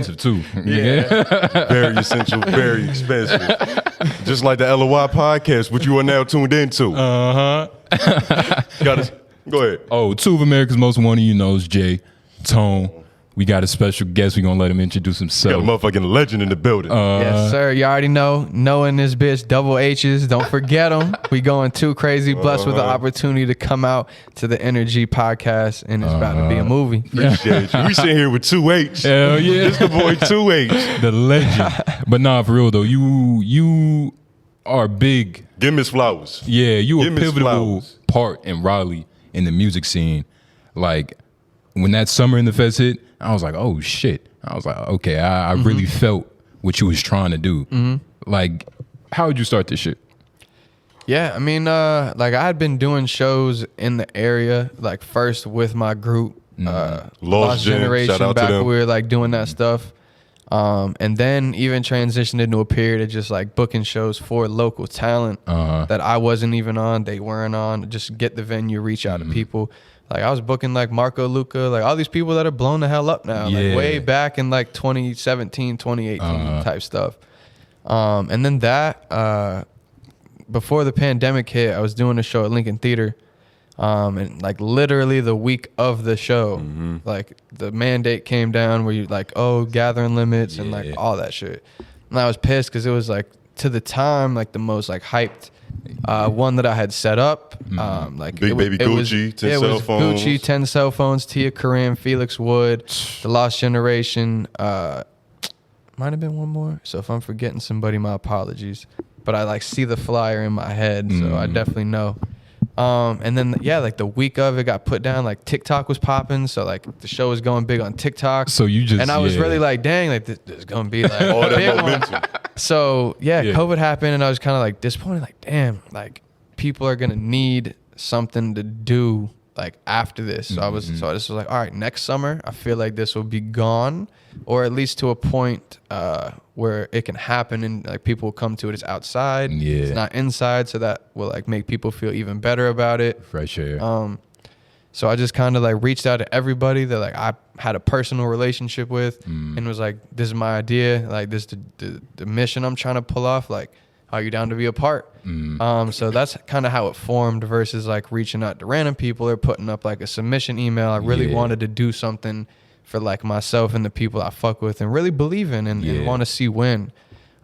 expensive too. Yeah. Very essential, very expensive. Just like the LOI podcast, which you are now tuned into. Go ahead. Oh, two of America's Most Wanted, you know, is Jay, Tone. We got a special guest. We're going to let him introduce himself. Got a motherfucking legend in the building. Yes, sir. You already know. Knowing this bitch, double H's. Don't forget them. We going too crazy. Blessed with the opportunity to come out to the Energy podcast, and it's about to be a movie. Appreciate you. We sitting here with 2H. Hell yeah. This the boy 2H. The legend. But nah, for real though, you are big. Give him his flowers. Yeah, you a Give him his pivotal flowers. part in Raleigh in the music scene. Like when that Summer in the Fest hit, I was like, oh shit. I was like, okay, I really felt what you was trying to do. Like, how would you start this shit? Yeah, I mean, like I had been doing shows in the area, like first with my group, Lost Generation, shout out to back them. when we were like doing that stuff. And then even transitioned into a period of just like booking shows for local talent that I wasn't even on, they weren't on, just get the venue, reach out to people. Like I was booking like Marco Luca, like all these people that are blown the hell up now, like way back in like 2017, 2018 type stuff. And then that, before the pandemic hit, I was doing a show at Lincoln Theater. And like literally the week of the show, like the mandate came down where you like, oh, gathering limits and like all that shit. And I was pissed because it was like to the time, like the most like hyped one that I had set up. Like Big Baby Gucci, 10 cell phones. Gucci, 10 cell phones, Tia Kareem, Felix Wood, The Lost Generation. Might have been one more. So if I'm forgetting somebody, my apologies. But I like see the flyer in my head, so I definitely know. And then like the week of it got put down, like TikTok was popping, so like the show was going big on TikTok. So you just, and I was really like, dang, like this is gonna be like All a that big momentum. one. So COVID happened, and I was kind of like disappointed, like damn, like people are gonna need something to do like after this. So I just was like, all right, next summer I feel like this will be gone, or at least to a point where it can happen and like people will come to it. It's outside, it's not inside, so that will like make people feel even better about it. fresh air. So I just kind of like reached out to everybody that like I had a personal relationship with, and was like, this is my idea, like this is the mission I'm trying to pull off, like are you down to be a part? So that's kind of how it formed versus like reaching out to random people or putting up like a submission email. I really wanted to do something for like myself and the people I fuck with and really believe in and want to see win.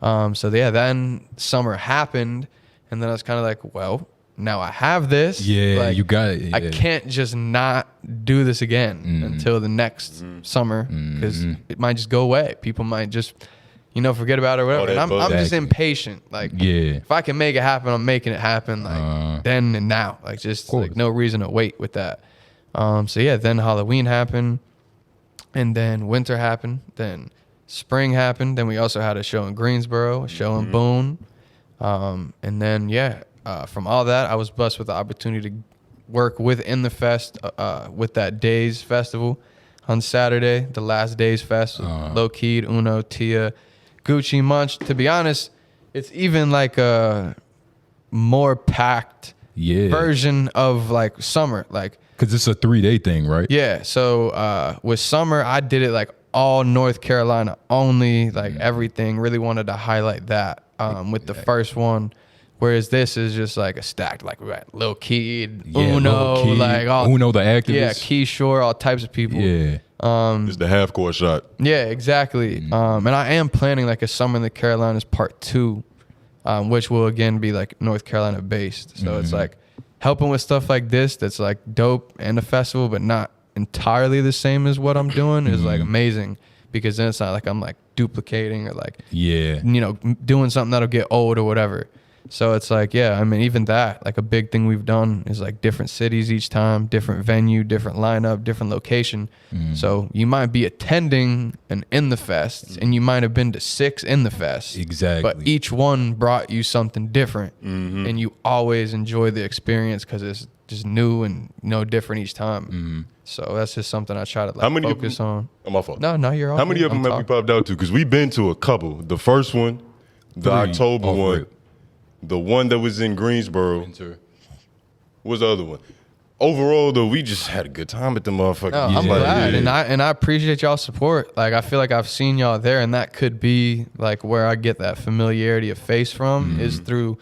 So then summer happened, and then I was kind of like, well, now I have this. Like, you got it. I can't just not do this again until the next summer, because it might just go away. People might just, forget about it or whatever. And I'm just impatient. Like, if I can make it happen, I'm making it happen. Like then and now. Like just like no reason to wait with that. Then Halloween happened, and then winter happened, then spring happened. Then we also had a show in Greensboro, a show in Boone, and then from all that, I was blessed with the opportunity to work within the fest with that Days Festival on Saturday, the last Days Fest, Low Key, Uno, Tia, Gucci, Munch. To be honest, it's even like a more packed version of like summer, like because it's a 3-day thing, right? Yeah. So with summer, I did it like all North Carolina only, like everything. Really wanted to highlight that with the first one. Whereas this is just like a stacked, like we got Lil Kid, Uno, like all Uno the activist. Yeah, Keyshawn, all types of people. Yeah. It's the half court shot. Yeah, exactly. And I am planning like a Summer in the Carolinas part 2, which will again be like North Carolina based. So it's like helping with stuff like this that's like dope and a festival, but not entirely the same as what I'm doing is like amazing, because then it's not like I'm like duplicating or like doing something that'll get old or whatever. So it's like, I mean, even that, like a big thing we've done is like different cities each time, different venue, different lineup, different location. So you might be attending an in the fest, and you might have been to 6 in the fest. Exactly. But each one brought you something different, and you always enjoy the experience because it's just new and different each time. So that's just something I try to like focus on. Oh, my fault. No, you're all How many good. of them have we popped out to? Because we've been to a couple. The first one, the 3 October off one. rip. The one that was in Greensboro. Winter. What was the other one? overall though, we just had a good time at the motherfucker. No, I'm glad, and I appreciate y'all's support. Like I feel like I've seen y'all there, and that could be like where I get that familiarity of face from is through,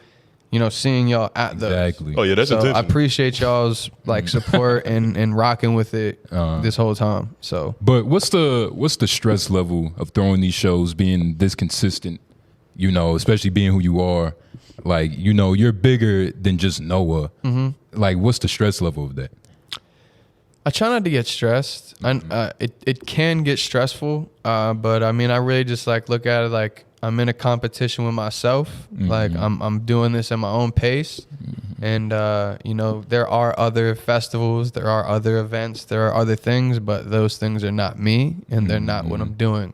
seeing y'all at those. Oh yeah, that's intentional. I appreciate y'all's like support and rocking with it this whole time. So, but what's the stress level of throwing these shows, being this consistent? Especially being who you are. Like, you're bigger than just NOAHH. Mm-hmm. Like, what's the stress level of that? I try not to get stressed. It can get stressful, but I mean, I really just like look at it like I'm in a competition with myself. Mm-hmm. Like I'm doing this at my own pace, and there are other festivals, there are other events, there are other things, but those things are not me, and they're not what I'm doing.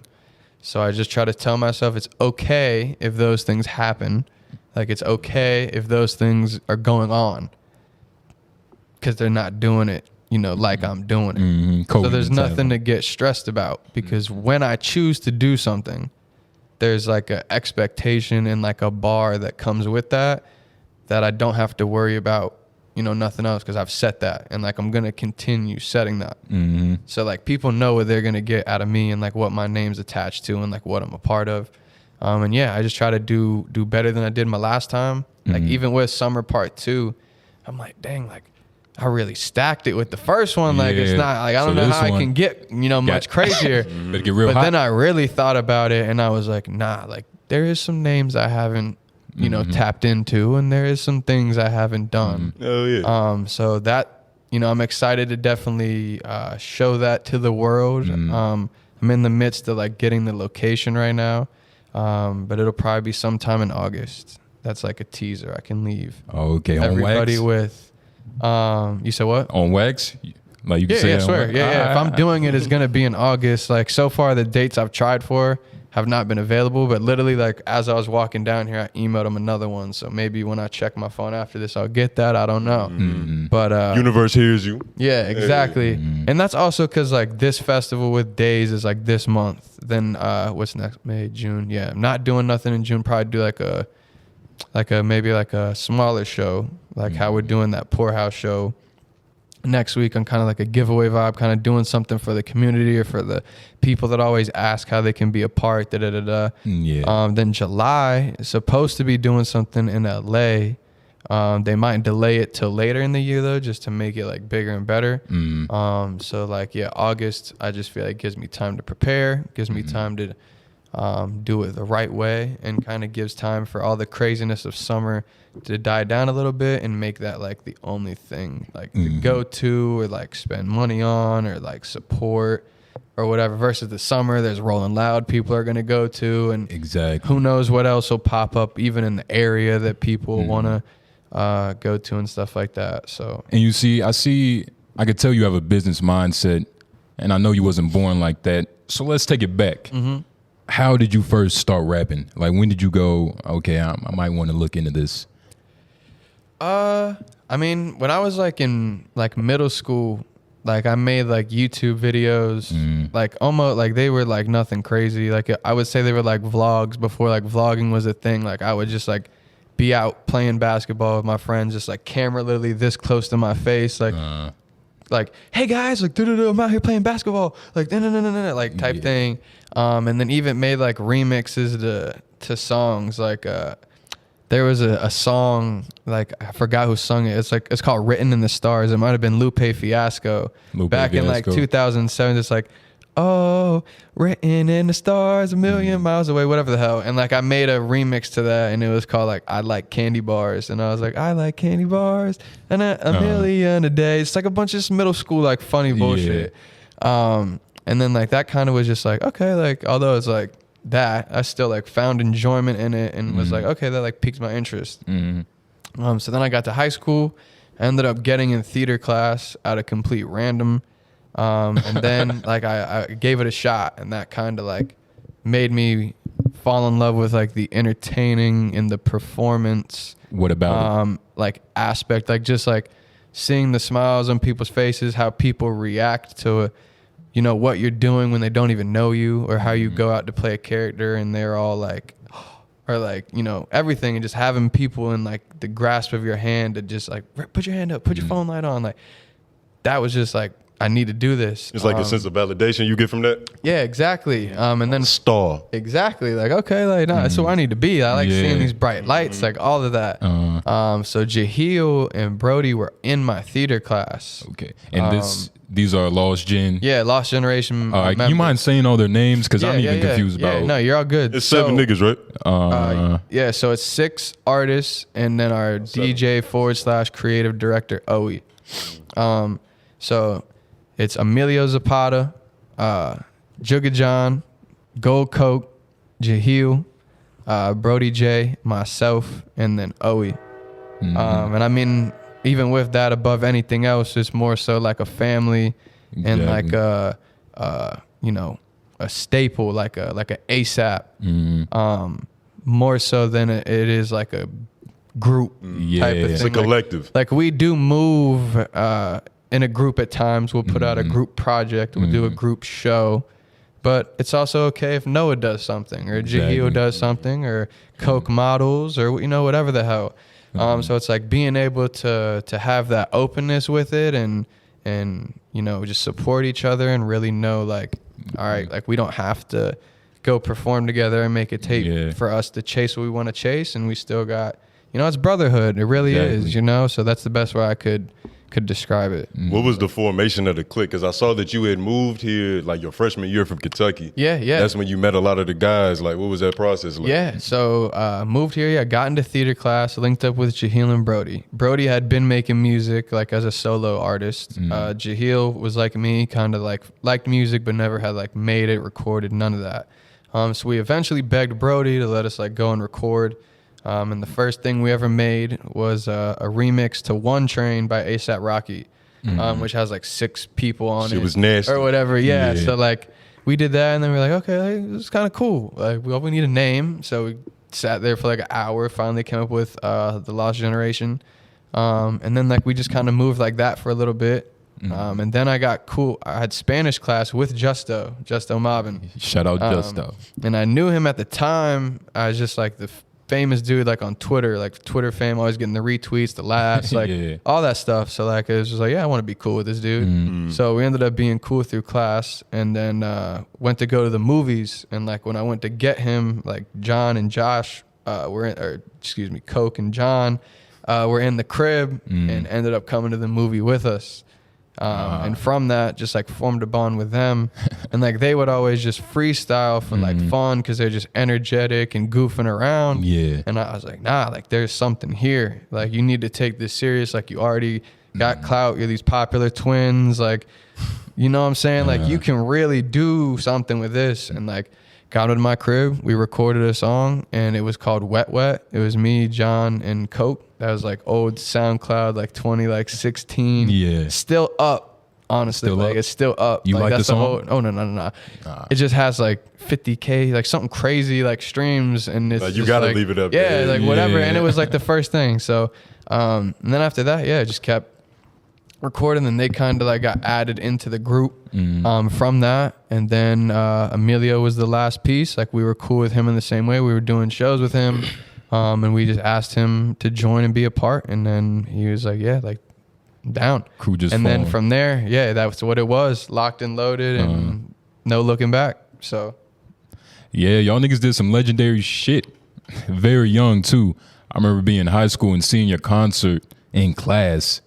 So I just try to tell myself it's okay if those things happen. Like it's okay if those things are going on because they're not doing it, like I'm doing it. Mm-hmm. So there's nothing to get stressed about because when I choose to do something, there's like an expectation and like a bar that comes with that I don't have to worry about, nothing else because I've set that and like I'm going to continue setting that. Mm-hmm. So like people know what they're going to get out of me and like what my name's attached to and like what I'm a part of. And yeah, I just try to do better than I did my last time. Like even with Summer Part 2, I'm like, dang, like I really stacked it with the first one. Like it's not like I don't know how I can get much crazier. Better get real but hot. Then I really thought about it and I was like, nah, like there is some names I haven't tapped into, and there is some things I haven't done. Oh yeah. So that I'm excited to definitely show that to the world. I'm in the midst of like getting the location right now. But it'll probably be sometime in August. That's like a teaser I can leave. Okay, everybody on wax? With you said what? On wax? Like you can say I swear. Yeah. If I'm doing it, it's gonna be in August. Like so far the dates I've tried for have not been available, but literally like as I was walking down here, I emailed them another one. So maybe when I check my phone after this, I'll get that. I don't know. Mm-hmm. But universe hears you. Yeah, exactly. Mm-hmm. And that's also because like this festival with days is like this month. Then what's next? May, June. Yeah, I'm not doing nothing in June. Probably do maybe a smaller show, like how we're doing that Poorhouse show. Next week, I'm kind of like a giveaway vibe, kind of doing something for the community or for the people that always ask how they can be a part. Yeah. Then July is supposed to be doing something in LA. They might delay it till later in the year though, just to make it like bigger and better. So like August, I just feel like gives me time to prepare, gives me time to do it the right way, and kind of gives time for all the craziness of summer to die down a little bit and make that like the only thing like to go to or like spend money on or like support or whatever, versus the summer there's Rolling Loud people are going to go to, and exactly who knows what else will pop up even in the area that people want to go to and stuff like that. So, and I could tell you have a business mindset, and I know you wasn't born like that, so let's take it back. How did you first start rapping? Like when did you go, okay, I might want to look into this? I mean, when I was like in like middle school, like I made like YouTube videos, like almost like they were like nothing crazy. Like I would say they were like vlogs before like vlogging was a thing. Like I would just like be out playing basketball with my friends, just like camera literally this close to my face, like, hey guys, like, I'm out here playing basketball, like, no, like type thing. And then even made like remixes to songs. Like, there was a song, like, I forgot who sung it. It's called Written in the Stars. It might've been Lupe Fiasco. In like 2007. It's like, oh, written in the stars, a million miles away, whatever the hell. And like I made a remix to that, and it was called like I Like Candy Bars, and I was like, I like candy bars and a million a day. It's like a bunch of just middle school like funny bullshit. And then like that kind of was just like, okay, like although it's like that, I still like found enjoyment in it and was like, okay, that like piqued my interest. So then I got to high school. I ended up getting in theater class out of complete random. And then like I gave it a shot, and that kind of like made me fall in love with like the entertaining and the performance. What about it? Like aspect, like just like seeing the smiles on people's faces, how people react to, what you're doing when they don't even know you, or how you go out to play a character and they're all like, or like, everything, and just having people in like the grasp of your hand to just like, put your hand up, put your phone light on, like, that was just like, I need to do this. It's like a sense of validation you get from that. Yeah, exactly. And then star. Exactly. Like, okay, like, nah, that's who I need to be. I like seeing these bright lights, like all of that. So Jahil and Brody were in my theater class. Okay. And these are Lost Gen. Yeah, Lost Generation. All right. You mind saying all their names? Because I'm even confused about. Yeah, no, you're all good. It's 7 niggas, right? Yeah, so it's 6 artists and then our DJ / creative director, Oe. So it's Emilio Zapata, Jugga John, Gold Coke, Jahil, Brody J, myself, and then Oe. And I mean, even with that, above anything else, it's more so like a family and like a staple, like a ASAP. More so than it is like a group type of thing. It's a collective. Like we do move in a group at times. We'll put out a group project. We'll do a group show. But it's also okay if Noah does something or Jahil does something or Coke models or, whatever the hell. So it's like being able to have that openness with it and just support each other and really know like, all right, like we don't have to go perform together and make a tape for us to chase what we want to chase. And we still got, it's brotherhood. It really is, so that's the best way I could describe it. What was the formation of the clique? Because I saw that you had moved here like your freshman year from Kentucky. Yeah. That's when you met a lot of the guys. Like, what was that process like? Yeah, so moved here, got into theater class, linked up with Jahil and Brody. Brody had been making music like as a solo artist. Jahil was like me, kind of like liked music, but never had like made it, recorded, none of that. So we eventually begged Brody to let us like go and record. And the first thing we ever made was a remix to One Train by A$AP Rocky, which has like 6 people on it. It was nasty. Or whatever, yeah. So like we did that and then we were like, okay, like, this is kind of cool. Like we need a name. So we sat there for like an hour, finally came up with the Lost Generation. And then like we just kind of moved like that for a little bit. And then I had Spanish class with Justo Mobbin. Shout out Justo. And I knew him at the time. I was just like the famous dude like on Twitter, like Twitter fame, always getting the retweets, the laughs, like all that stuff. So like it was just like, yeah, I want to be cool with this dude. So we ended up being cool through class and then went to go to the movies. And like when I went to get him, like John and Josh Coke and John were in the crib and ended up coming to the movie with us. And from that, just like formed a bond with them. And like they would always just freestyle for like fun because they're just energetic and goofing around. Yeah. And I was like, nah, like there's something here. Like you need to take this serious. Like you already got clout. You're these popular twins. Like, you know what I'm saying? Like you can really do something with this. And like got into my crib. We recorded a song and it was called Wet Wet. It was me, John, and Coke. That was like old SoundCloud, like 2016. Yeah. Still up, honestly. Still like up? It's still up. You like that's the song? No. It just has like 50K, like something crazy, like streams, and it's like you gotta leave it up. Yeah, like whatever. And it was like the first thing. So, and then after that, I just kept recording, and they kind of like got added into the group from that. And then Emilio was the last piece. Like we were cool with him in the same way. We were doing shows with him. And we just asked him to join and be a part. And then he was like, yeah, like down. Crew just and formed. then from there, that's what it was. Locked and loaded and no looking back. So. Yeah, y'all niggas did some legendary shit. Very young too. I remember being in high school and seeing your concert in class.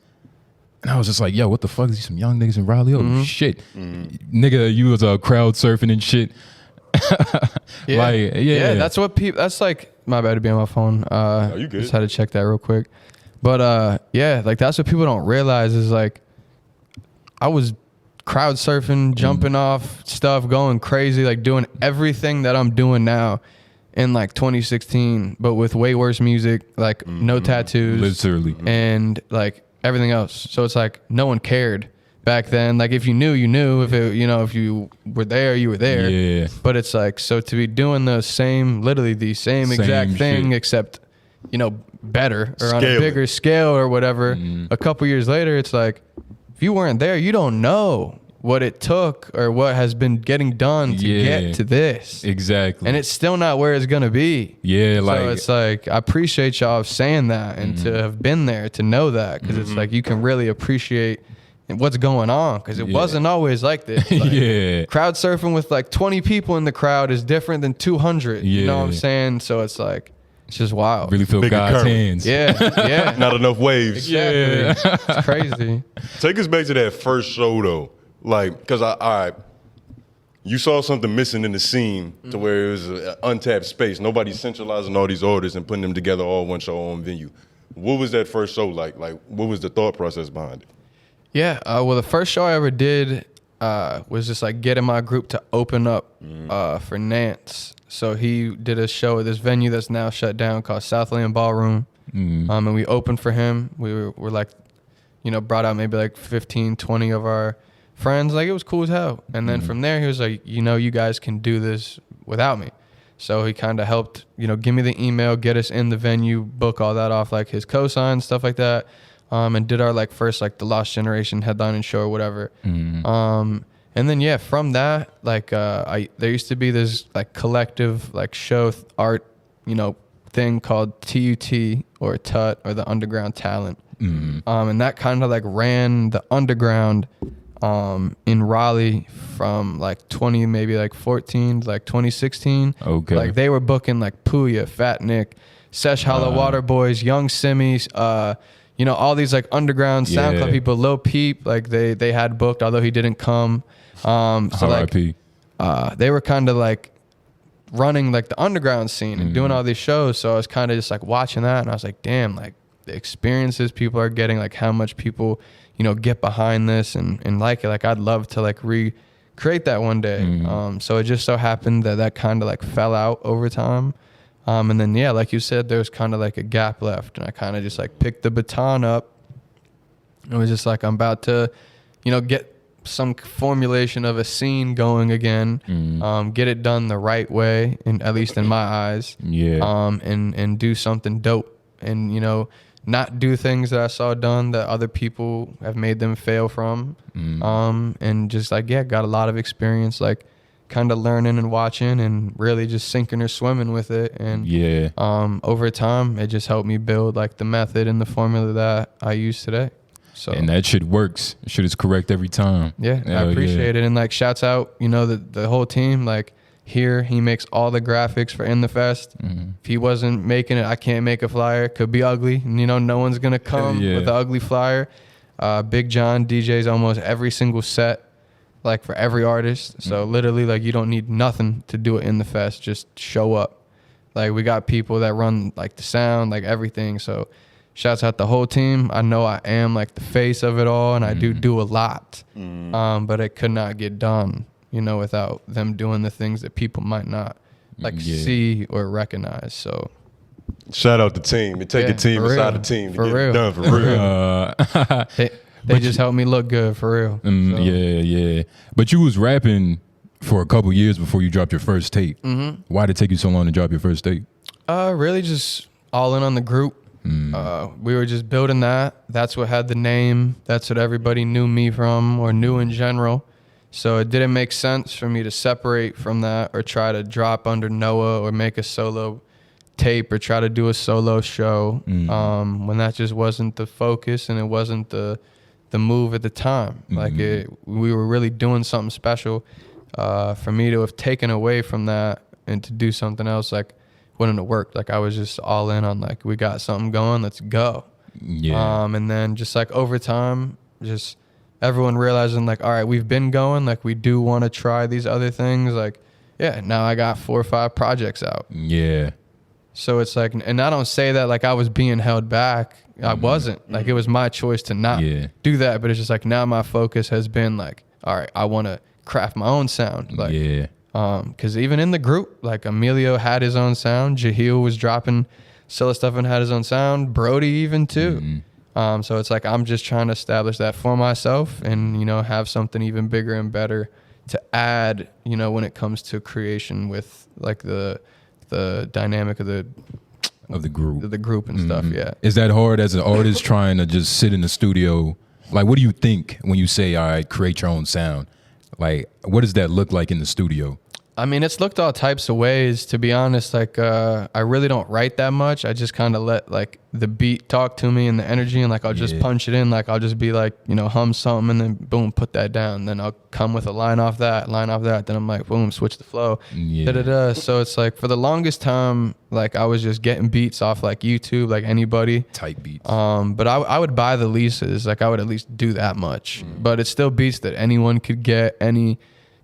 And I was just like, yo, what the fuck? These some young niggas in Raleigh? Oh, shit. Nigga, you was crowd surfing and shit. Yeah, that's what people, that's like, my bad to be on my phone. You good? Just had to check that real quick. But like that's what people don't realize is like, I was crowd surfing, jumping off stuff, going crazy, like doing everything that I'm doing now in like 2016, but with way worse music, like no tattoos. Literally. And like everything else. So it's like no one cared back then. Like if you knew, you knew. If it, if you were there, you were there. Yeah. But it's like, so to be doing literally the same exact thing, shit. Except, better or on a bigger scale or whatever. A couple years later, it's like, if you weren't there, you don't know what it took or what has been getting done to get to this. Exactly. And it's still not where it's going to be. Yeah. So it's like, I appreciate y'all saying that and to have been there, to know that. Because it's like, you can really appreciate what's going on, because it wasn't always like this. Like, crowd surfing with like 20 people in the crowd is different than 200. You know what I'm saying? So it's like, it's just wild. Really feel Bigger God's current. hands. Yeah. Not enough waves. Exactly. It's crazy. Take us back to that first show though. Like, cause all right, you saw something missing in the scene to where it was an untapped space. Nobody's centralizing all these orders and putting them together all one show, on venue. What was that first show like? Like, what was the thought process behind it? Yeah, well, the first show I ever did was just like getting my group to open up for Nance. So he did a show at this venue that's now shut down called Southland Ballroom. And we opened for him. We were like, you know, brought out maybe like 15, 20 of our friends. Like, it was cool as hell. And then from there, he was like, you know, you guys can do this without me. So he kind of helped, you know, give me the email, get us in the venue, book all that off, like his cosign, stuff like that. And did our like first like the Lost Generation headlining show or whatever. And then yeah, from that like there used to be this like collective like show art, you know, thing called TUT or TUT or the Underground Talent. And that kind of like ran the underground in Raleigh from like 2014 to like 2016. Okay. Like they were booking like Puya, Fat Nick, Sesh Hollow Water Boys, Young Simmies, you know, all these like underground SoundCloud people, Lil Peep, like they had booked, although he didn't come. So like they were kind of like running like the underground scene and doing all these shows. So I was kind of just like watching that, and I was like, damn, like the experiences people are getting, like how much people, you know, get behind this and like it. Like I'd love to like recreate that one day. So it just so happened that kind of like fell out over time. And then, yeah, like you said, there was kind of like a gap left, and I kind of just like picked the baton up. It was just like, I'm about to, you know, get some formulation of a scene going again, get it done the right way, and at least in my eyes, and do something dope, and, you know, not do things that I saw done that other people have made them fail from, and just like, yeah, got a lot of experience, like, kind of learning and watching and really just sinking or swimming with it. And over time, it just helped me build like the method and the formula that I use today. So, and that shit works. Shit is correct every time. Yeah, I appreciate it. And like shouts out, you know, the whole team. Like here, he makes all the graphics for In the Fest. If he wasn't making it, I can't make a flyer. Could be ugly. And, you know, no one's going to come with an ugly flyer. Big John DJs almost every single set, like for every artist. So literally, like, you don't need nothing to do it In the Fest. Just show up. Like, we got people that run like the sound, like everything. So shouts out the whole team. I know I am like the face of it all, and I do a lot. But it could not get done, you know, without them doing the things that people might not like see or recognize. So shout out the team. It take a team inside the team to get it done for real. They just helped me look good, for real. So. Yeah. But you was rapping for a couple years before you dropped your first tape. Why did it take you so long to drop your first tape? Really just all in on the group. We were just building that. That's what had the name. That's what everybody knew me from, or knew in general. So it didn't make sense for me to separate from that or try to drop under NOAHH or make a solo tape or try to do a solo show when that just wasn't the focus and it wasn't the move at the time. Like we were really doing something special. For me to have taken away from that and to do something else, like, wouldn't have worked. Like, I was just all in on like, we got something going, let's go. And then just like over time, just everyone realizing like, all right, we've been going, like we do want to try these other things. Like, yeah, now I got 4 or 5 projects out. So it's like, and I don't say that like I was being held back. I wasn't. Like, it was my choice to not do that. But it's just like, now my focus has been like, all right, I want to craft my own sound. Like, because even in the group, like Emilio had his own sound. Jahil was dropping solo stuff and had his own sound. Brody even too. So it's like, I'm just trying to establish that for myself and, you know, have something even bigger and better to add, you know, when it comes to creation with like the dynamic of the group and stuff. Is that hard as an artist trying to just sit in the studio? Like, what do you think when you say, all right, create your own sound? Like, what does that look like in the studio? I mean, it's looked all types of ways, to be honest. Like, I really don't write that much. I just kind of let like the beat talk to me and the energy, and like I'll just punch it in. Like I'll just be like, you know, hum something and then boom, put that down. Then I'll come with a line off that. Then I'm like, boom, switch the flow. Da-da-da. So it's like for the longest time, like I was just getting beats off like YouTube, like anybody. Type beats. But I would buy the leases. Like I would at least do that much. But it's still beats that anyone could get,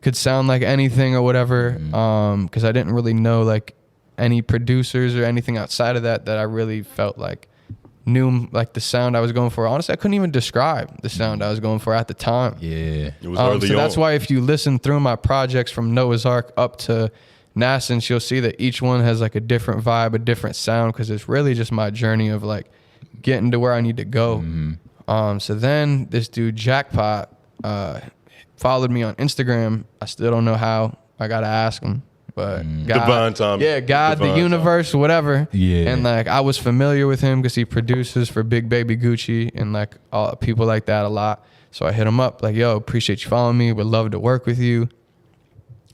could sound like anything or whatever, because I didn't really know like any producers or anything outside of that I really felt like knew like the sound I was going for. Honestly, I couldn't even describe the sound I was going for at the time. It was early so on. that's why if you listen through my projects from Noah's Ark up to Nascence, you'll see that each one has like a different vibe, a different sound, because it's really just my journey of like getting to where I need to go. So then this dude Jackpot followed me on Instagram. I still don't know how. I gotta ask him. But God, divine time. Yeah, God, divine the universe, whatever. Yeah. And like I was familiar with him because he produces for Big Baby Gucci and like all people like that a lot. So I hit him up like, yo, appreciate you following me. Would love to work with you.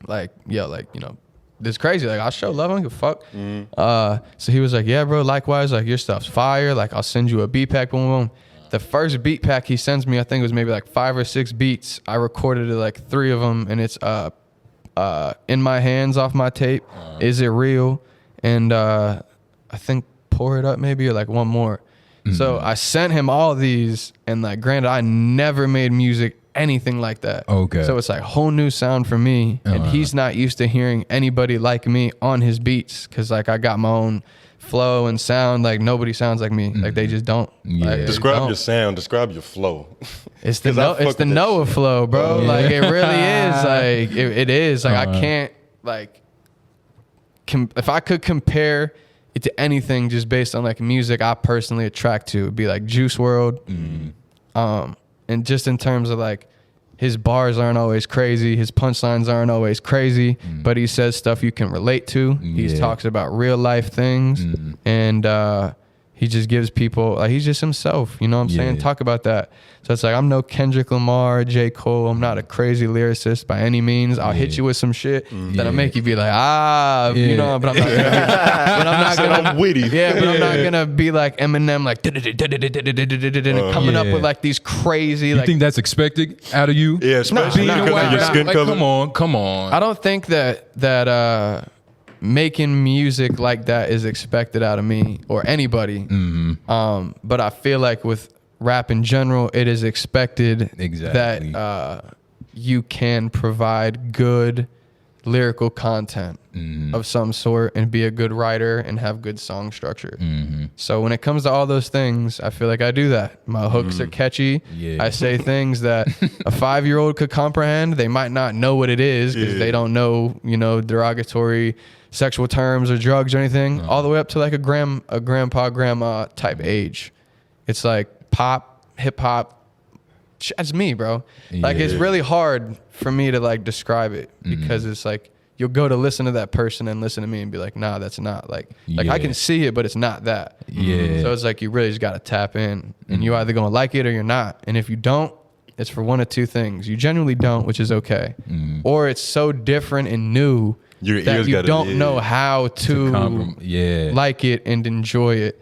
Like, yo, like, you know, this is crazy. Like I'll show love. I don't give a fuck. So he was like, yeah, bro, likewise. Like your stuff's fire. Like I'll send you a beat pack. Boom, boom. The first beat pack he sends me, I think it was maybe like 5 or 6 beats. I recorded like 3 of them, and it's In My Hands off my tape. Is It Real? And I think Pour It Up maybe, or like one more. So I sent him all of these, and like granted, I never made music anything like that. Okay. So it's like a whole new sound for me, and he's not used to hearing anybody like me on his beats, because like I got my own flow and sound. Like nobody sounds like me. Like they just don't. Like, Describe your sound. Describe your flow. It's the Noah flow, bro. Like it really is. Like it is. Like I can't like if I could compare it to anything just based on like music I personally attract to, it'd be like Juice World. And just in terms of like his bars aren't always crazy, his punchlines aren't always crazy, but he says stuff you can relate to. He talks about real life things, and he just gives people, like he's just himself, you know what I'm saying? Talk about that. So it's like, I'm no Kendrick Lamar, J. Cole. I'm not a crazy lyricist by any means. I'll hit you with some shit that'll make you be like, you know, but I'm not gonna, witty. Yeah, but I'm not gonna be like Eminem, like coming up with like these crazy. You think that's expected out of you? Yeah, especially because of your skin like, color. Come on. I don't think that making music like that is expected out of me or anybody. But I feel like with rap in general, it is expected that you can provide good lyrical content of some sort and be a good writer and have good song structure. So when it comes to all those things, I feel like I do that. My hooks are catchy. I say things that a 5-year-old could comprehend. They might not know what it is because they don't know, you know, derogatory sexual terms or drugs or anything, all the way up to like a grandma type age. It's like pop, hip hop. That's me, bro. Like it's really hard for me to like describe it because it's like you'll go to listen to that person and listen to me and be like, nah, that's not like I can see it, but it's not that. So it's like you really just got to tap in, and you either gonna like it or you're not. And if you don't, it's for one of two things. You genuinely don't, which is okay, or it's so different and new that you don't know how to like it and enjoy it.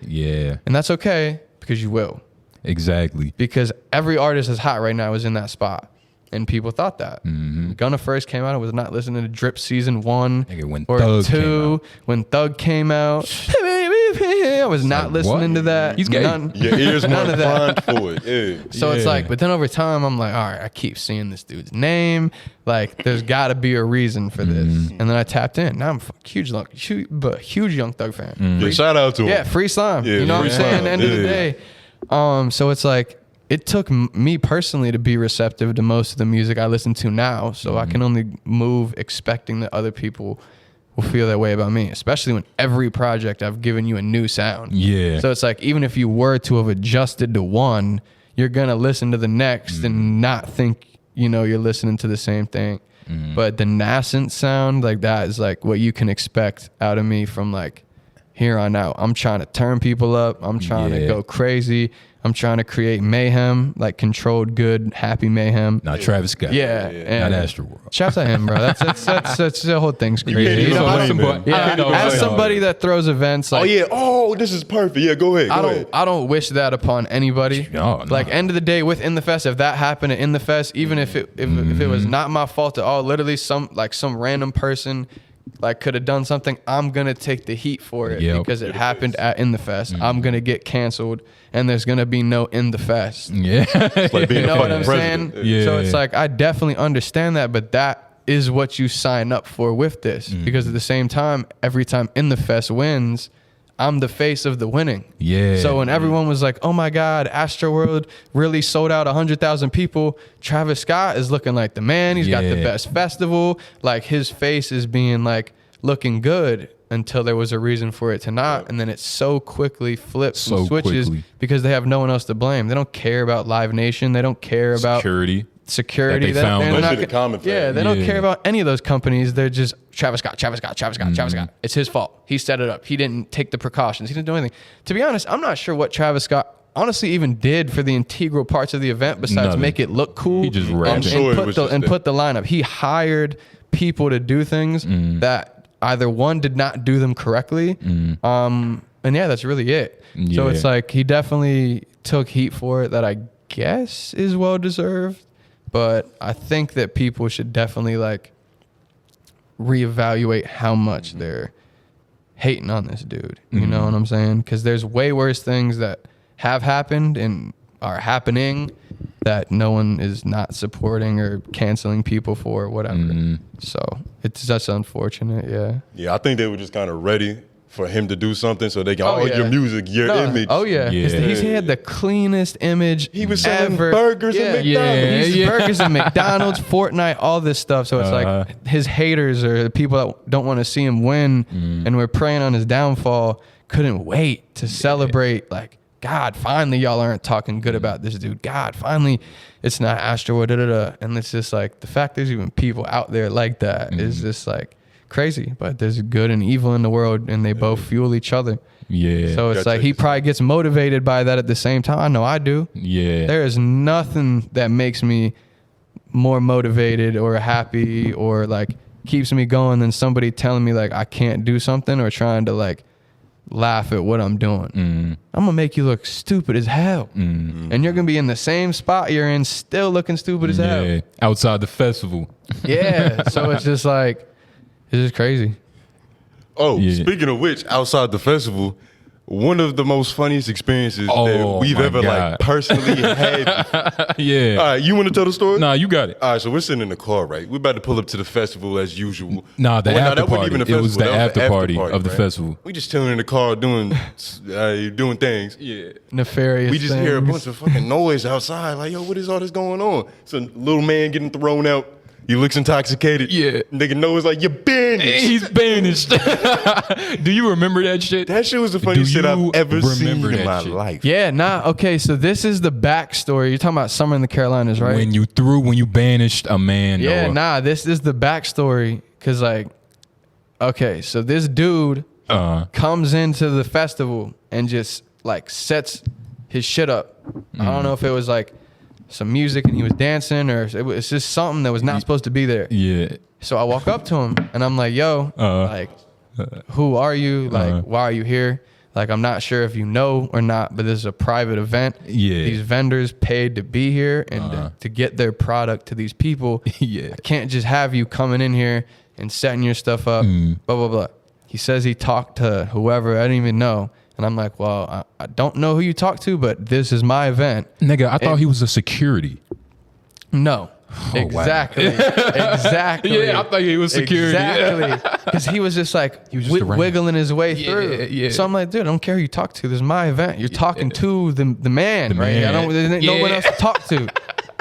And that's okay, because you will. Exactly. Because every artist that's hot right now is in that spot. And people thought that. When Gunna first came out, I was not listening to Drip Season 1 or 2. When Thug came out, I was not listening to that. He's gay. Your ears weren't primed for it. So it's like, but then over time, I'm like, all right, I keep seeing this dude's name. Like, there's got to be a reason for this. And then I tapped in. Now I'm a huge Young Thug fan. Shout out to him. Yeah, free slime. You know what I'm saying? End of the day. So it's like, it took me personally to be receptive to most of the music I listen to now. So I can only move expecting that other people will feel that way about me, especially when every project I've given you a new sound. So it's like, even if you were to have adjusted to one, you're going to listen to the next and not think, you know, you're listening to the same thing. But the nascent sound, like that is like what you can expect out of me from like here on out, I'm trying to turn people up. I'm trying to go crazy. I'm trying to create mayhem, like controlled, good, happy mayhem. Not Travis Scott. Yeah. Not Astroworld. Shouts at him, bro. That's the whole thing's crazy. You know, as somebody that throws events, like, this is perfect. Yeah, go ahead. I don't wish that upon anybody. No. Like, end of the day, with In the Fest, if that happened at In the Fest, even if it was not my fault at all, literally some random person like could have done something, I'm gonna take the heat for it because it happened at In the Fest. I'm gonna get canceled, and there's gonna be no In the Fest. Yeah, like you know what I'm saying? Yeah. So it's like, I definitely understand that, but that is what you sign up for with this, because at the same time, every time In the Fest wins, I'm the face of the winning. Yeah. So when everyone was like, oh my God, Astroworld really sold out 100,000 people, Travis Scott is looking like the man. He's got the best festival. Like, his face is being like looking good until there was a reason for it to not. And then it so quickly flips and switches because they have no one else to blame. They don't care about Live Nation. They don't care about security. They found they don't care about any of those companies. They're just Travis Scott. It's his fault. He set it up. He didn't take the precautions. He didn't do anything. To be honest, I'm not sure what Travis Scott honestly even did for the integral parts of the event besides make it look cool. He just and put the lineup. He hired people to do things that either one did not do them correctly. And that's really it. So it's like, he definitely took heat for it that I guess is well deserved. But I think that people should definitely like reevaluate how much they're hating on this dude. You know what I'm saying? Because there's way worse things that have happened and are happening that no one is not supporting or canceling people for or whatever. So it's just unfortunate. Yeah. Yeah, I think they were just kind of ready for him to do something so they can, your music, your image. Oh, yeah. He had the cleanest image He was selling ever. burgers at McDonald's. Burgers at McDonald's, Fortnite, all this stuff. So it's like his haters or the people that don't want to see him win and were preying on his downfall couldn't wait to celebrate. Like, God, finally y'all aren't talking good about this dude. God, finally it's not Astroworld, And it's just like, the fact there's even people out there like that is just like crazy. But there's good and evil in the world, and they both fuel each other. Yeah. So it's like, he probably gets motivated by that at the same time. I know I do. Yeah. There is nothing that makes me more motivated or happy or like keeps me going than somebody telling me like I can't do something or trying to like laugh at what I'm doing. I'm gonna make you look stupid as hell, and you're gonna be in the same spot you're in, still looking stupid as hell. Outside the festival. So it's just like, it's just crazy. Speaking of which, outside the festival, one of the most funniest experiences that we've ever like personally had. All right, you want to tell the story? Nah, you got it. All right, so we're sitting in the car, right? We're about to pull up to the festival as usual. After party. It was the after party of the festival. We just chilling in the car doing things. Yeah, nefarious. We just hear a bunch of fucking noise outside. Like, yo, what is all this going on? So little man getting thrown out. He looks intoxicated. Yeah. Nigga knows like, you're banished. He's banished. Do you remember that shit? That shit was the funniest shit I've ever seen in my life. Yeah, okay, so this is the backstory. You're talking about summer in the Carolinas, right? When you banished a man. Yeah, this is the backstory. Cause like, okay, so this dude comes into the festival and just like sets his shit up. I don't know if it was like some music and he was dancing or it's just something that was not supposed to be there. Yeah. So I walk up to him and I'm like, yo, who are you? Like, why are you here? Like, I'm not sure if you know or not, but this is a private event. Yeah. These vendors paid to be here and to get their product to these people. I can't just have you coming in here and setting your stuff up, blah, blah, blah. He says he talked to whoever, I didn't even know. And I'm like, well, I don't know who you talked to, but this is my event. Nigga, I thought he was a security. No. Oh, exactly. Wow. Exactly. Yeah, I thought he was security. Exactly. Because he was just like wiggling his way through. Yeah. So I'm like, dude, I don't care who you talk to. This is my event. You're talking to the man, right? There's no one else to talk to.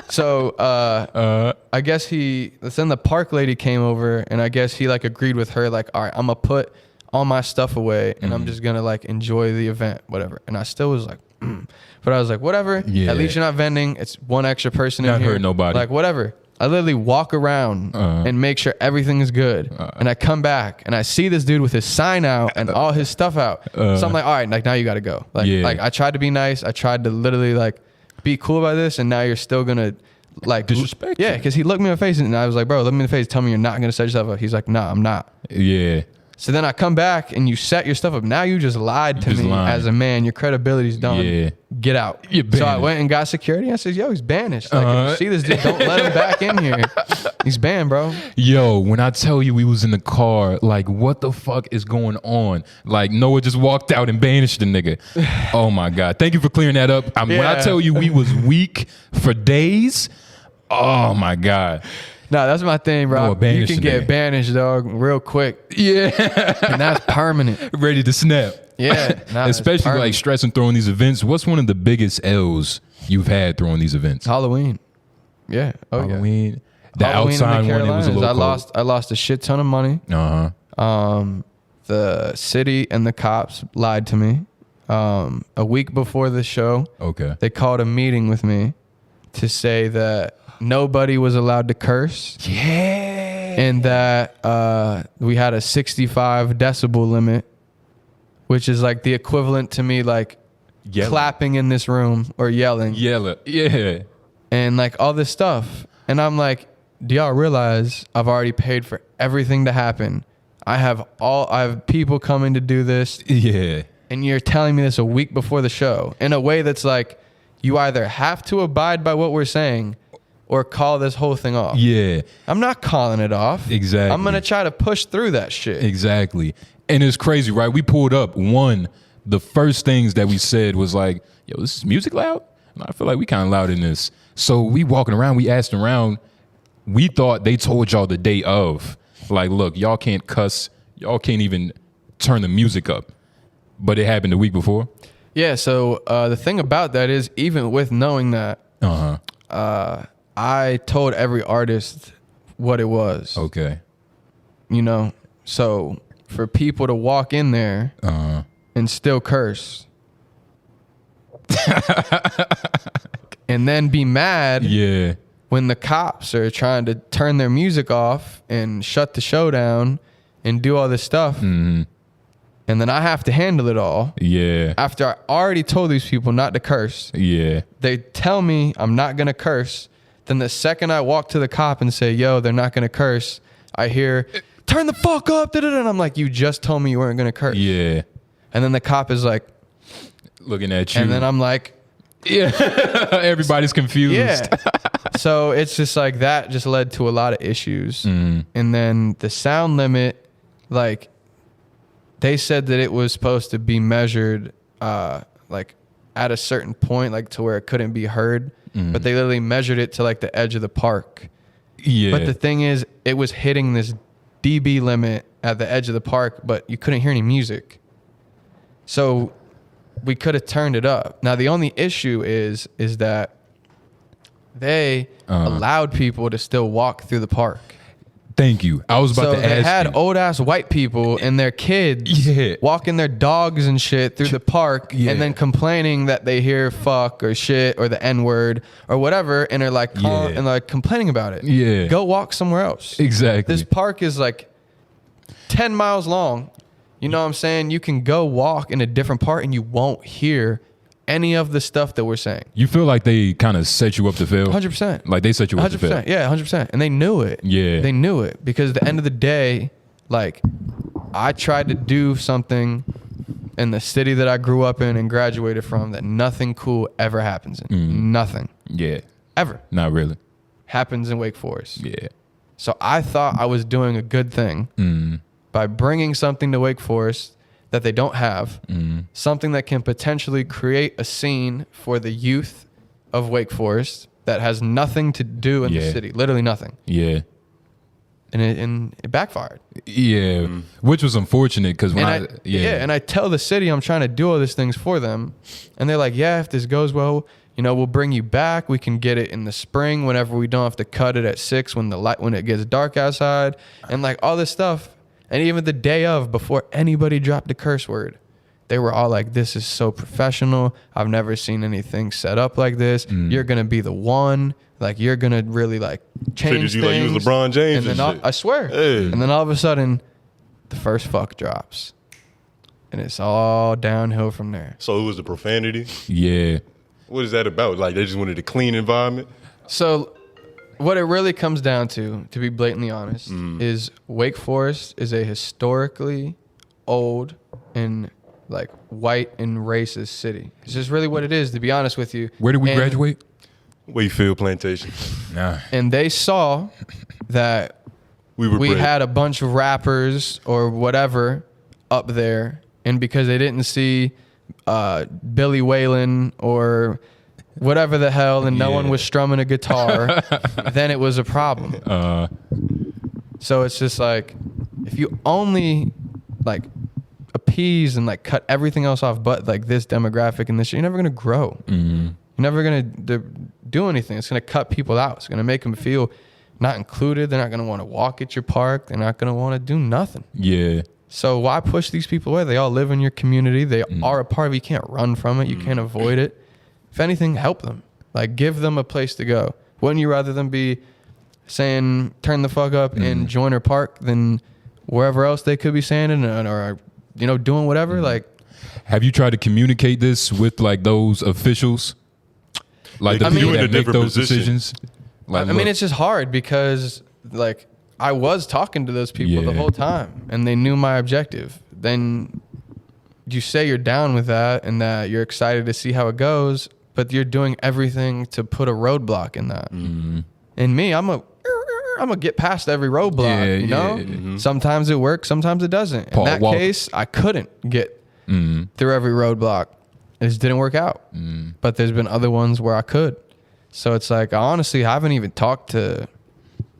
So I guess then the park lady came over, and I guess he like agreed with her, like, all right, I'm gonna put all my stuff away and I'm just gonna like enjoy the event, whatever. And I still was like, but I was like, whatever. Yeah. At least you're not vending. It's one extra person in here. Not hurt nobody. Like, whatever. I literally walk around and make sure everything is good. And I come back and I see this dude with his sign out and all his stuff out. So I'm like, all right, like now you got to go. Like I tried to be nice. I tried to literally like be cool about this. And now you're still going to like disrespect. Yeah. Cause he looked me in the face and I was like, bro, look me in the face. Tell me you're not going to set yourself up. He's like, nah, I'm not. Yeah. So then I come back and you set your stuff up. Now you just lied to me as a man. Your credibility's done. Yeah. Get out. So I went and got security. I said, yo, he's banished. Like, if you see this dude, don't let him back in here. He's banned, bro. Yo, when I tell you we was in the car, like, what the fuck is going on? Like, Noah just walked out and banished the nigga. Oh, my God. Thank you for clearing that up. When I tell you we was weak for days, oh, my God. No, that's my thing, bro. You can get banished, dog, real quick. Yeah. And that's permanent. Ready to snap. Yeah. Especially like stressing throwing these events. What's one of the biggest L's you've had throwing these events? Halloween. Yeah. Oh, Halloween. Yeah. The Halloween outside one, it was a little cold. I lost a shit ton of money. The city and the cops lied to me. A week before the show, they called a meeting with me to say that nobody was allowed to curse. Yeah. And that we had a 65 decibel limit, which is like the equivalent to me like clapping in this room or yelling. Yeah. And like all this stuff. And I'm like, do y'all realize I've already paid for everything to happen? I have people coming to do this. Yeah. And you're telling me this a week before the show in a way that's like, you either have to abide by what we're saying or call this whole thing off. Yeah. I'm not calling it off. Exactly. I'm going to try to push through that shit. Exactly. And it's crazy, right? We pulled up. The first things that we said was like, yo, this is music loud? And I feel like we kind of loud in this. So we walking around, we asked around. We thought they told y'all the day of. Like, look, y'all can't cuss. Y'all can't even turn the music up. But it happened the week before? Yeah, so the thing about that is, even with knowing that, I told every artist what it was. Okay. You know, so for people to walk in there and still curse and then be mad when the cops are trying to turn their music off and shut the show down and do all this stuff. Mm-hmm. And then I have to handle it all. Yeah. After I already told these people not to curse. Yeah. They tell me I'm not going to curse. Then the second I walk to the cop and say, yo, they're not going to curse, I hear, turn the fuck up. And I'm like, you just told me you weren't going to curse. Yeah. And then the cop is like, looking at you. And then I'm like, yeah. Everybody's confused. Yeah. So it's just like that just led to a lot of issues. Mm. And then the sound limit, like, they said that it was supposed to be measured like at a certain point, like to where it couldn't be heard. Mm. But they literally measured it to like the edge of the park. Yeah. But the thing is, it was hitting this dB limit at the edge of the park, but you couldn't hear any music. So we could have turned it up. Now the only issue is that they allowed people to still walk through the park. Thank you. I was about to ask. They had old ass white people and their kids walking their dogs and shit through the park and then complaining that they hear fuck or shit or the N word or whatever, and they're like and like complaining about it. Yeah. Go walk somewhere else. Exactly. This park is like 10 miles long. You know what I'm saying? You can go walk in a different part and you won't hear any of the stuff that we're saying. You feel like they kind of set you up to fail? 100%. Like they set you up to fail? Yeah, 100%. And they knew it. Yeah. They knew it because at the end of the day, like I tried to do something in the city that I grew up in and graduated from that nothing cool ever happens in. Mm. Nothing. Yeah. Ever. Not really. Happens in Wake Forest. Yeah. So I thought I was doing a good thing by bringing something to Wake Forest that they don't have, something that can potentially create a scene for the youth of Wake Forest that has nothing to do in the city, literally nothing. Yeah. And it backfired. Yeah, which was unfortunate because when and I tell the city I'm trying to do all these things for them, and they're like, yeah, if this goes well, you know, we'll bring you back. We can get it in the spring whenever we don't have to cut it at 6 when it gets dark outside, and like all this stuff. And even the day of, before anybody dropped a curse word, they were all like, this is so professional. I've never seen anything set up like this. You're going to be the one. Like, you're going to really, like, change things. You like you was LeBron James and then shit. I swear. Hey. And then all of a sudden, the first fuck drops. And it's all downhill from there. So it was the profanity? Yeah. What is that about? Like, they just wanted a clean environment? So what it really comes down to be blatantly honest, is Wake Forest is a historically old and, like, white and racist city. It's just really what it is, to be honest with you. Where did we graduate? Wayfield Plantation. Nah. And they saw that we had a bunch of rappers or whatever up there, and because they didn't see Billy Whalen or whatever the hell, and no one was strumming a guitar, then it was a problem. So it's just like, if you only, like, appease and, like, cut everything else off but, like, this demographic and this shit, you're never gonna grow. You're never gonna do anything. It's gonna cut people out. It's gonna make them feel not included. They're not gonna want to walk at your park. They're not gonna want to do nothing. Yeah. So why push these people away? They all live in your community. They are a part of it. You can't run from it. You can't avoid it. If anything, help them. Like, give them a place to go. Wouldn't you rather them be saying, turn the fuck up in Joyner Park than wherever else they could be saying it, or, you know, doing whatever? Like, have you tried to communicate this with, like, those officials? Like, the people that make those decisions? Like, I mean, it's just hard because, like, I was talking to those people the whole time, and they knew my objective. Then you say you're down with that and that you're excited to see how it goes, but you're doing everything to put a roadblock in that. And me, I'm gonna get past every roadblock, you know? Sometimes it works, sometimes it doesn't. In that case, I couldn't get through every roadblock. It just didn't work out. But there's been other ones where I could. So it's like, I honestly haven't even talked to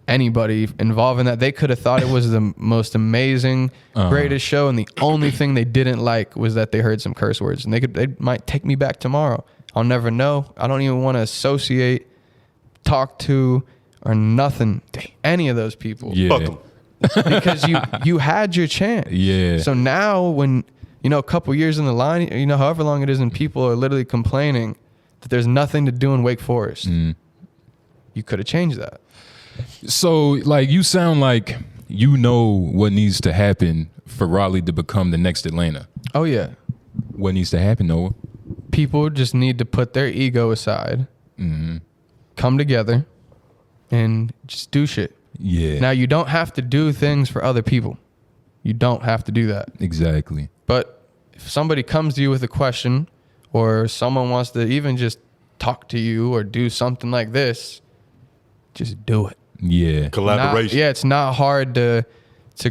anybody involved in that. They could have thought it was the most amazing, greatest show, and the only thing they didn't like was that they heard some curse words. And they might take me back tomorrow. I'll never know. I don't even want to associate, talk to, or nothing to any of those people. Yeah. Fuck them. Because you had your chance. Yeah. So now when, you know, a couple years in the line, you know, however long it is, and people are literally complaining that there's nothing to do in Wake Forest, you could have changed that. So, like, you sound like you know what needs to happen for Raleigh to become the next Atlanta. Oh, yeah. What needs to happen, Noah? People just need to put their ego aside, come together, and just do shit. Yeah. Now, you don't have to do things for other people. You don't have to do that. Exactly. But if somebody comes to you with a question, or someone wants to even just talk to you or do something like this, just do it. Yeah. Collaboration. It's not hard to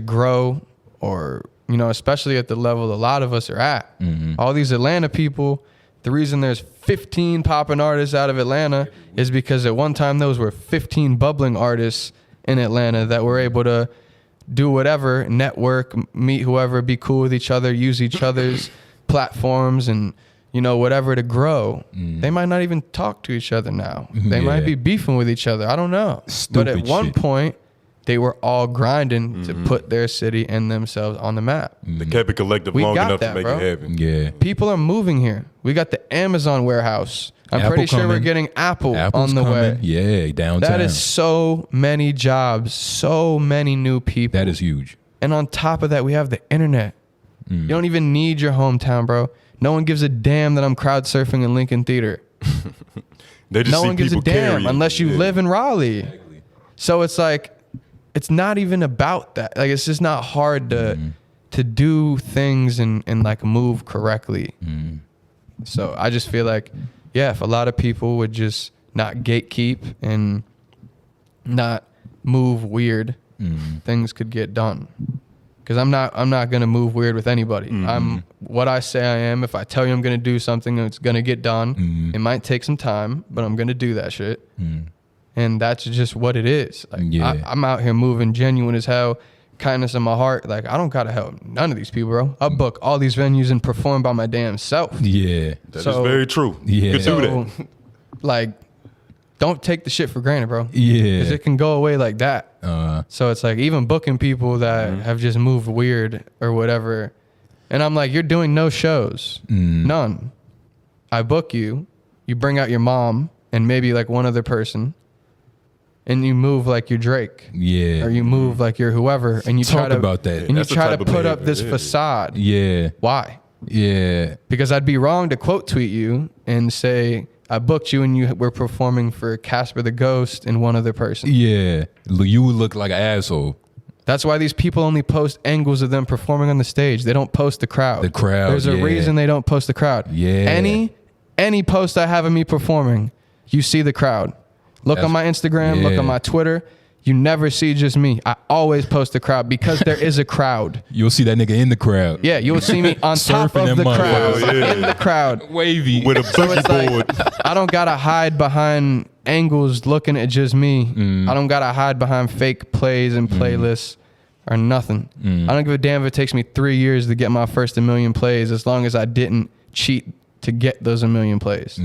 grow, or, you know, especially at the level a lot of us are at. All these Atlanta people, the reason there's 15 popping artists out of Atlanta is because at one time those were 15 bubbling artists in Atlanta that were able to do whatever, network, meet whoever, be cool with each other, use each other's platforms, and, you know, whatever to grow. They might not even talk to each other now. They might be beefing with each other. I don't know. But at one point, they were all grinding to put their city and themselves on the map. They kept it collective long enough to make it happen. Yeah. People are moving here. We got the Amazon warehouse. I'm pretty sure we're getting Apple's on the way. Yeah, downtown. That is so many jobs, so many new people. That is huge. And on top of that, we have the internet. You don't even need your hometown, bro. No one gives a damn that I'm crowd surfing in Lincoln Theater. They just No see one gives a people damn carry it. unless you live in Raleigh. Exactly. So it's like, it's not even about that. Like, it's just not hard to do things and like move correctly. So I just feel like, yeah, if a lot of people would just not gatekeep and not move weird, things could get done. Because I'm not gonna move weird with anybody. I'm what I say I am. If I tell you I'm gonna do something, it's gonna get done. It might take some time, but I'm gonna do that shit. And that's just what it is. Like, I'm out here moving genuine as hell, kindness in my heart. Like, I don't gotta help none of these people, bro. I book all these venues and perform by my damn self. Yeah. That is very true. Yeah. You could do that. Like, don't take the shit for granted, bro. Yeah. Because it can go away like that. So it's like, even booking people that have just moved weird or whatever, And I'm like, you're doing no shows. None. I book you. You bring out your mom and maybe like one other person. And you move like you're Drake. Yeah. Or you move like you're whoever. And you try to about that. And That's you the try type to of put up behavior, this yeah. facade. Yeah. Why? Yeah. Because I'd be wrong to quote tweet you and say, I booked you and you were performing for Casper the Ghost and one other person. Yeah. You would look like an asshole. That's why these people only post angles of them performing on the stage. They don't post the crowd. The crowd, There's a yeah. reason they don't post the crowd. Yeah. Any post I have of me performing, you see the crowd. Look on my Instagram, look on my Twitter. You never see just me. I always post the crowd because there is a crowd. You'll see that nigga in the crowd. Yeah, you'll see me on top Surfing of them the crowd. motherfuckers. Yeah. In the crowd. Wavy. With a boogie board. I don't gotta hide behind angles looking at just me. I don't gotta hide behind fake plays and playlists or nothing. I don't give a damn if it takes me 3 years to get my first 1 million plays, as long as I didn't cheat to get those 1 million plays.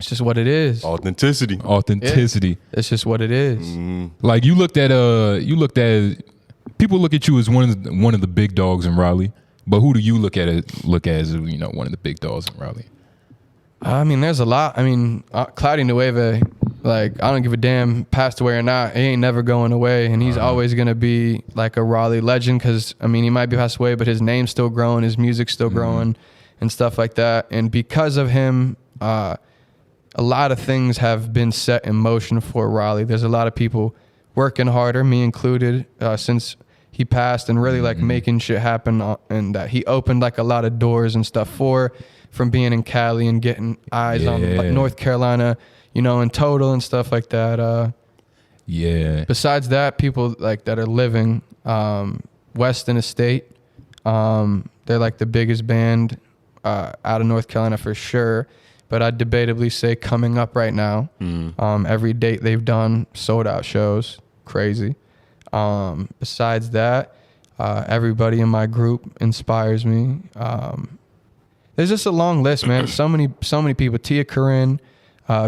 It's just what it is. Authenticity. Authenticity. It's just what it is. Like you looked at people look at you as one of the big dogs in Raleigh. But who do you look at as one of the big dogs in Raleigh? I mean, there's a lot. I mean, Cloudy Nueve, like, I don't give a damn, passed away or not. He ain't never going away. And he's always going to be like a Raleigh legend because, I mean, he might be passed away, but his name's still growing, his music's still growing and stuff like that. And because of him, a lot of things have been set in motion for Raleigh. There's a lot of people working harder, me included, since he passed, and really like making shit happen. And that he opened like a lot of doors and stuff from being in Cali and getting eyes on like North Carolina, in total and stuff like that. Besides that, people like that are living, Weston Estate, they're like the biggest band out of North Carolina for sure. But I'd debatably say coming up right now, every date they've done, sold out shows, crazy. Besides that, everybody in my group inspires me. There's just a long list, man. So many people. Tia Corinne,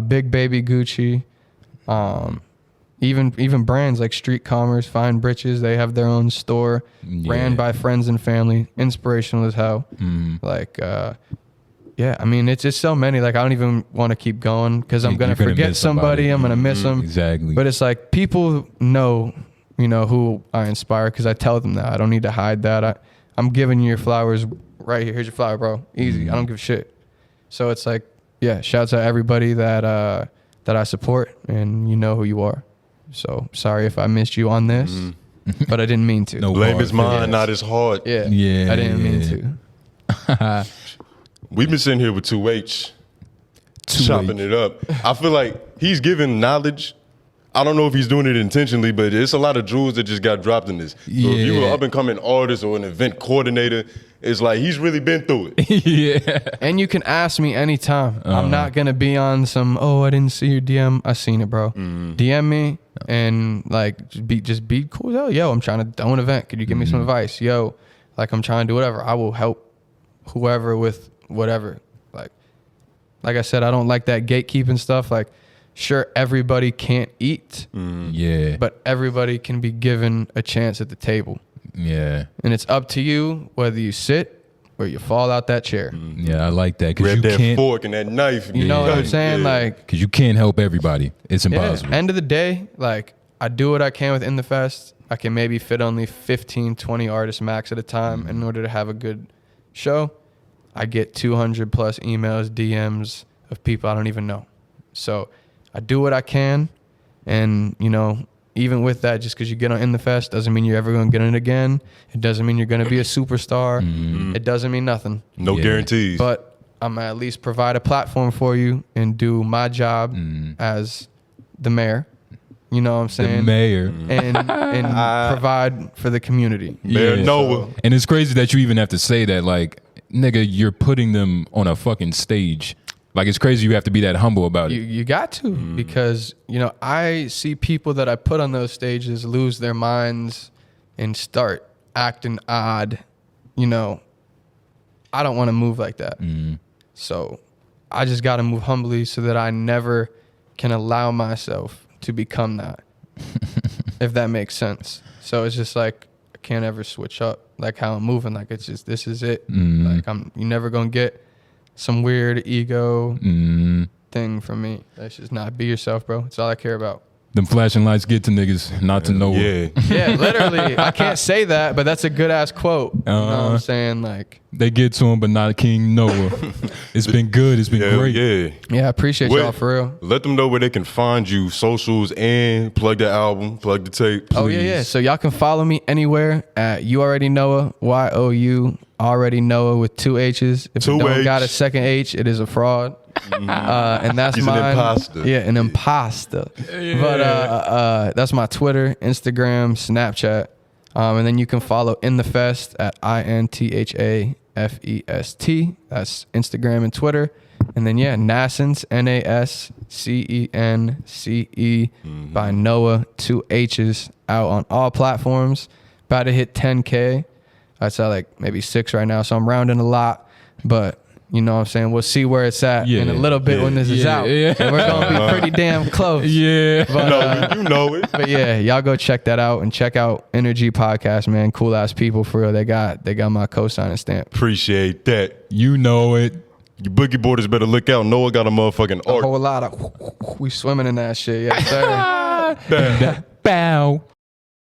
Big Baby Gucci, even brands like Street Commerce, Fine Britches. They have their own store, ran by friends and family. Inspirational as hell. I mean, it's just so many. Like, I don't even want to keep going because I'm going to forget somebody. I'm going to miss them. Exactly. But it's like people know, who I inspire because I tell them that. I don't need to hide that. I'm giving you your flowers right here. Here's your flower, bro. Easy. I don't give a shit. So it's like, shouts out everybody that I support, and you know who you are. So sorry if I missed you on this, but I didn't mean to. No Blame his mind, not his heart. Yeah. I didn't mean to. We've been sitting here with 2H, chopping it up. I feel like he's giving knowledge. I don't know if he's doing it intentionally, but it's a lot of jewels that just got dropped in this. So if you were an up-and-coming artist or an event coordinator, it's like he's really been through it. And you can ask me anytime. I'm not going to be on some, I didn't see your DM. I seen it, bro. DM me and like just be cool. Yo, I'm trying to do an event. Could you give me some advice? Yo, like I'm trying to do whatever. I will help whoever with whatever. Like I said, I don't like that gatekeeping stuff. Like, sure, everybody can't eat. But everybody can be given a chance at the table. And it's up to you whether you sit or you fall out that chair. I like that. Grab that fork and that knife. You know what I'm saying? Like, because you can't help everybody. It's impossible. End of the day, like, I do what I can within the fest. I can maybe fit only 15, 20 artists max at a time in order to have a good show. I get 200 plus emails, DMs of people I don't even know. So I do what I can. And, even with that, just because you get on In the Fest doesn't mean you're ever going to get on it again. It doesn't mean you're going to be a superstar. It doesn't mean nothing. No guarantees. But I'm going to at least provide a platform for you and do my job as the mayor. You know what I'm saying? The mayor. And provide for the community. Mayor Noah. And it's crazy that you even have to say that, like, nigga, you're putting them on a fucking stage. Like, it's crazy you have to be that humble about it. You got to, because, I see people that I put on those stages lose their minds and start acting odd. I don't want to move like that. So I just got to move humbly so that I never can allow myself to become that, if that makes sense. So it's just like, can't ever switch up like how I'm moving. Like it's just, this is it. Like you never gonna get some weird ego thing from me. That's just not, be yourself, bro. That's all I care about. Them flashing lights get to niggas, not to Noah. Yeah, literally. I can't say that, but that's a good ass quote. You know what I'm saying? Like, they get to him, but not King Noah. It's been good. It's been great. Yeah, I appreciate y'all for real. Let them know where they can find you, socials, and plug the album, plug the tape. Please. Oh yeah. So y'all can follow me anywhere at You Already Noah, YOU Already Noah with 2 H's. If you don't got a second H, it is a fraud. And that's He's mine. an imposter. Yeah, an imposter. Yeah. But that's my Twitter, Instagram, Snapchat. And then you can follow In The Fest at INTHAFEST. That's Instagram and Twitter. And then Nassence, NASCENCE by Noah, 2 H's, out on all platforms. About to hit 10K. That's at like maybe 6 right now, so I'm rounding a lot, but you know what I'm saying? We'll see where it's at in a little bit when this is out. And we're going to be pretty damn close. But, you know it. But yeah, y'all go check that out and check out Energy Podcast, man. Cool ass people for real. They got my co-signing stamp. Appreciate that. You know it. You boogie boarders better look out. Noah got a motherfucking art. A whole lot of, we swimming in that shit. Yes, sir. Bow.